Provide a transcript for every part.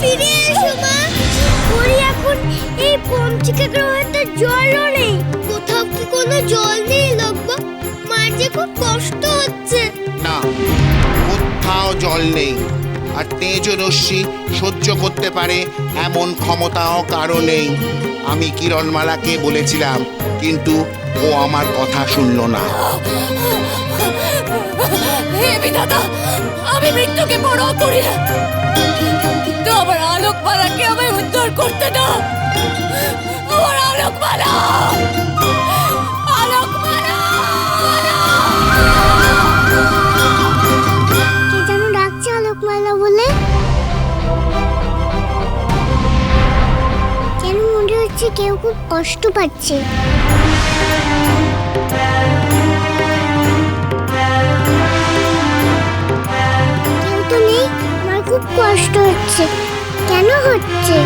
ফিরে এসো মা। ওরে এখন এই পঞ্চিকা গ্রহে তো জলও নেই। কোথাও কি কোনো জল নেই লব্বা? মার যে খুব কষ্ট হচ্ছে। না, কোথাও জল নেই। আর তেজরশ্মি সহ্য করতে পারে এমন ক্ষমতাও কারো নেই। আমি কিরণমালাকে বলেছিলাম, কিন্তু ও আমার কথা শুনলো না। হে বিধাতা, আমি মৃত্যুকে বড় করি না, কিন্তু আমার আলোকমালাকে আমায় উদ্ধার করতে দাও। আমার আলোকমালা, আলোকমালা। কে যেন ডাকছে আলোকমালা বলে। কেন মনে হচ্ছে কেউ খুব কষ্ট পাচ্ছে। কেউ তো নেই, আমার খুব কষ্ট হচ্ছে। কেন হচ্ছে?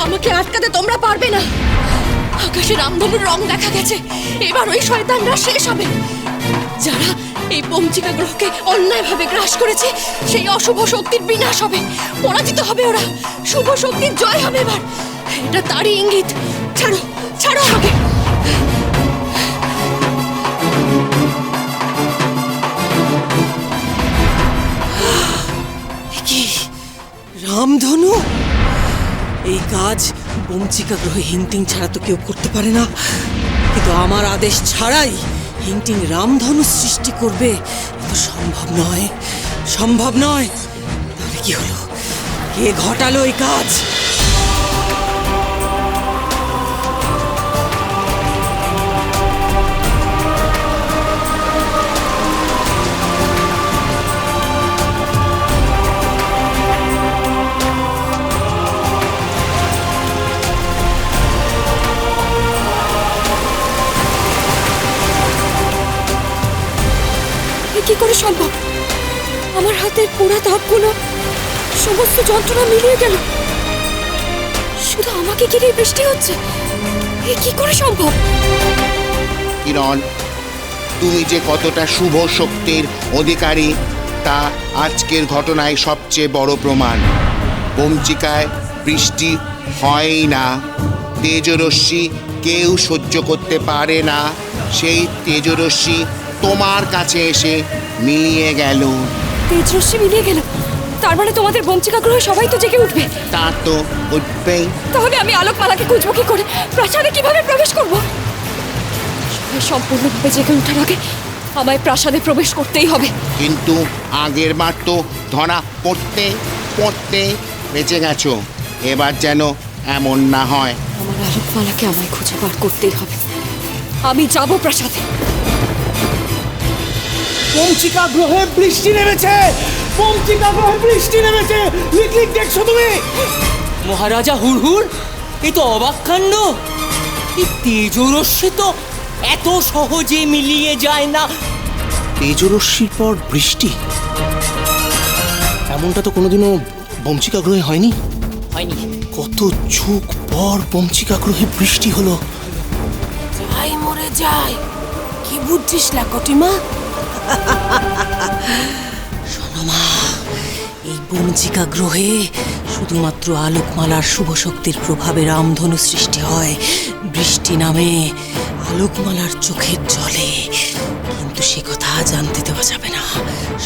আমাকে আটকাতে তোমরা পারবে না। আকাশে রামধনুর রং দেখা গেছে। এবার ওই শয়তানরা শেষ হবে। যারা এই পঞ্চিকা গ্রহকে অন্যায়ভাবে গ্রাস করেছে, সেই অশুভ শক্তির বিনাশ হবে। পরাজিত হবে ওরা। শুভ শক্তির জয় হবে এবার। এটা তারই ইঙ্গিত। ছাড়ো, ছাড়ো আমাকে। কি রামধনু? এই কাজ পঞ্চিকা গ্রহে হিংটিং ছাড়া তো কেউ করতে পারে না, কিন্তু আমার আদেশ ছাড়াই হিংটিং রামধনু সৃষ্টি করবে, তো সম্ভব নয়, সম্ভব নয়। তাহলে কি হলো? কে ঘটালো এই কাজ? কি করে সম্ভব? আমার হাতের পোড়া দাগগুলো সমস্ত যন্ত্রণা মিলিয়ে গেল। শুধু আমাকে ঘিরে বৃষ্টি হচ্ছে। এ কি করে সম্ভব? কিরণ, তুমি যে কতটা শুভ শক্তির অধিকারী তা আজকের ঘটনায় সবচেয়ে বড় প্রমাণ। পঞ্চিকায় বৃষ্টি হয়ই না। তেজরশ্মি কেউ সহ্য করতে পারে না। সেই তেজরশ্মি তোমার কাছে এসে মিলিয়ে গেল। তেজরশ্মি মিলিয়ে গেল? তার মানে তোমাদের পঞ্চিকা গ্রহে সবাই তো জেগে উঠবে। তা তো উঠবেই। তাহলে আমি আলোকমালাকে খুঁজবো কি করে? প্রাসাদে কিভাবে প্রবেশ করব? সবাই সম্পূর্ণভাবে জেগে ওঠার আগে আমায় প্রাসাদে প্রবেশ করতেই হবে। কিন্তু আগের বার তো ধরা পড়তে পড়তে বেঁচে গেছো। এবার যেন এমন না হয়। আমার আলোকমালাকে আমায় খুঁজে বার করতেই হবে। আমি যাব প্রাসাদে। পঞ্চিকা গ্রহে বৃষ্টি নেমেছে! পঞ্চিকা গ্রহে বৃষ্টি নেমেছে! লিক লিক দেখছো তুমি? মহারাজা হুড়হুড়, এ তো অবাক কাণ্ড। এই তেজরশ্মি তো এত সহজে মিলিয়ে যায় না। তেজরশ্মির পর বৃষ্টি? এমনটা তো কোনোদিনও পঞ্চিকা গ্রহে হয়নি। হয়নি। কত যুগ পর পঞ্চিকা গ্রহে বৃষ্টি হলো। যাই মরে যাই, কি বুঝছিস লাকটিমা? শোনো মা, এই পঞ্চিকা গ্রহে শুধুমাত্র আলোকমালার শুভ শক্তির প্রভাবে রামধনু সৃষ্টি হয়। বৃষ্টি নামে আলোকমালার চোখের জলে। কিন্তু সে কথা জানতে দেওয়া যাবে না।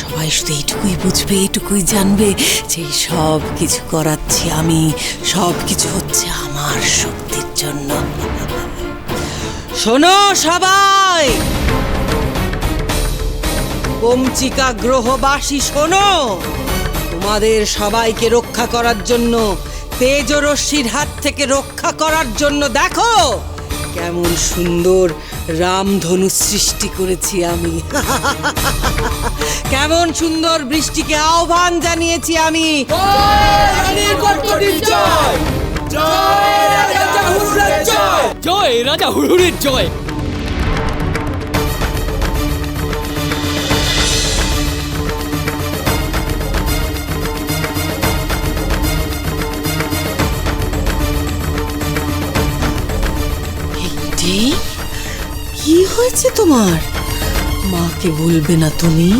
সবাই শুধু এইটুকুই বুঝবে, এইটুকুই জানবে যে সব কিছু করাচ্ছি আমি, সব কিছু হচ্ছে আমার আমার শক্তির জন্য। শোনো সবাই, পঞ্চিকা গ্রহবাসী শোনো, তোমাদের সবাইকে রক্ষা করার জন্য, তেজরশ্মির হাত থেকে রক্ষা করার জন্য দেখো কেমন সুন্দর রামধনু সৃষ্টি করেছি আমি। কেমন সুন্দর বৃষ্টিকে আহ্বান জানিয়েছি আমি। জয় রাজা হুড়হুড়ির জয়। কি হয়েছে তোমার? মাকে বলবে না তুমি?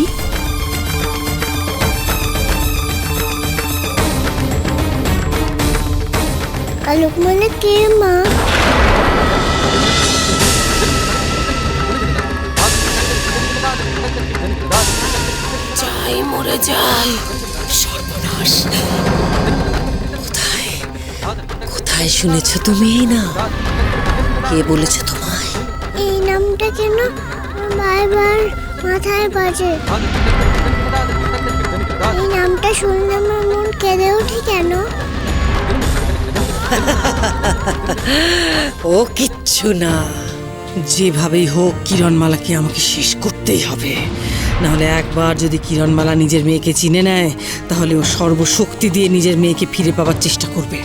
আলোক মানে কে মা? যাই মরে যাই, সর্বনাশ। কোথায় কোথায় শুনেছ তুমি এই না? কে বলেছে তোমায়? এই নামটা কেন বারবার মাথায় বাজে? এই নামটা শুনলে আমার মন কেঁদে ওঠে কেন? ও কিচ্ছু না। যেভাবেই হোক কিরণমালাকে আমাকে শেষ করতেই হবে। নাহলে একবার যদি কিরণমালা নিজের মেয়েকে চিনে নেয়, তাহলে ও সর্বশক্তি দিয়ে নিজের মেয়েকে ফিরে পাওয়ার চেষ্টা করবে,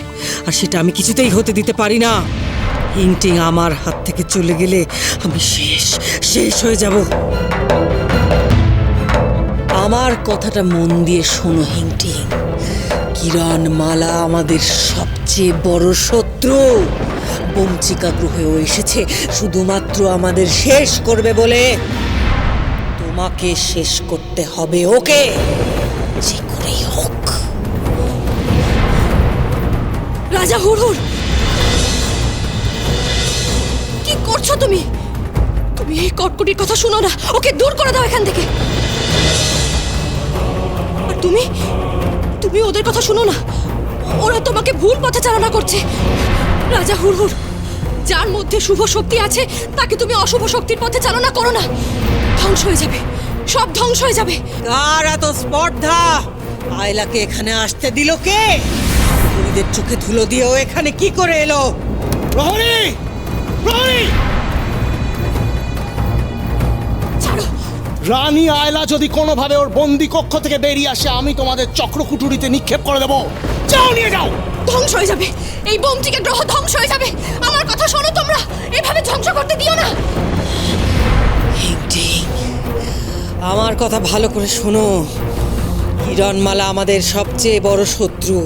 আর সেটা আমি কিছুতেই হতে দিতে পারি না। হিংটিং আমার হাত থেকে চলে গেলে আমি শেষ হয়ে যাব। আমার কথাটা মন দিয়ে শোনো হিংটিং। কিরণমালা আমাদের সবচেয়ে বড় শত্রু। পঞ্চিকা গ্রহেও এসেছে শুধুমাত্র আমাদের শেষ করবে বলে। তোমাকে শেষ করতে হবে ওকে, যে করেই হোক। রাজা হুড়হুড়, কি করছো তুমি? তুমি এই কটকটির কথা শুনো না, ওকে দূর করে দাও এখান থেকে। আর তুমি তুমি ওদের কথা শুনো না, ওরা তোমাকে ভুল পথে চালনা করছে। রাজা হুড়হুড়, যার মধ্যে শুভ শক্তি আছে তাকে তুমি অশুভ শক্তির পথে চালনা করো না। ধ্বংস হয়ে যাবে, সব ধ্বংস হয়ে যাবে। কার এত স্পর্ধা? আয়লাকে এখানে আসতে দিল কে? পুরীদের চোখে ধুলো দিয়েও এখানে কি করে এলো? প্রহরী, প্রহরী! ছাড়ো। রানী আয়লা যদি কোনোভাবে ওর বন্দি কক্ষ থেকে বেরিয়ে আসে, আমি তোমাদের চক্রকুটুরিতে নিক্ষেপ করে দেবো। যাও, নিয়ে যাও। ধ্বংস হয়ে যাবে, এই পঞ্চিকা গ্রহ ধ্বংস হয়ে যাবে। আমার কথা শোনো তোমরা, এভাবে ধ্বংস করতে দিও না। হিংটিং, আমার কথা ভালো করে শোনো। কিরণমালা আমাদের সবচেয়ে বড় শত্রু।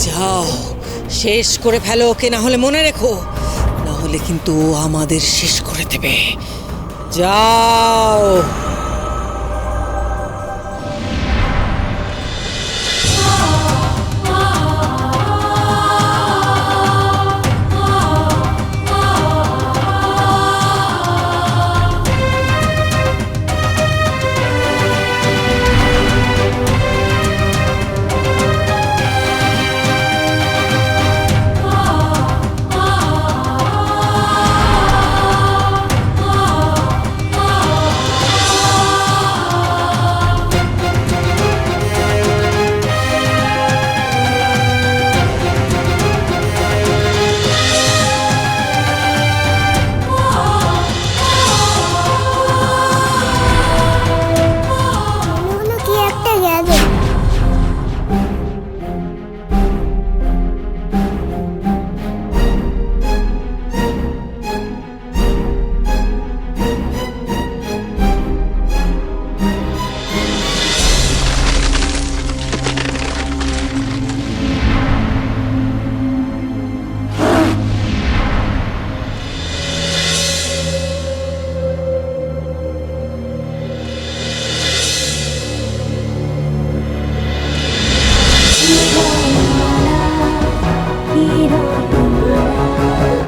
যাও, শেষ করে ফেলো ওকে, না হলে মনে রেখো, না হলে কিন্তু ও আমাদের শেষ করে দেবে। যাও।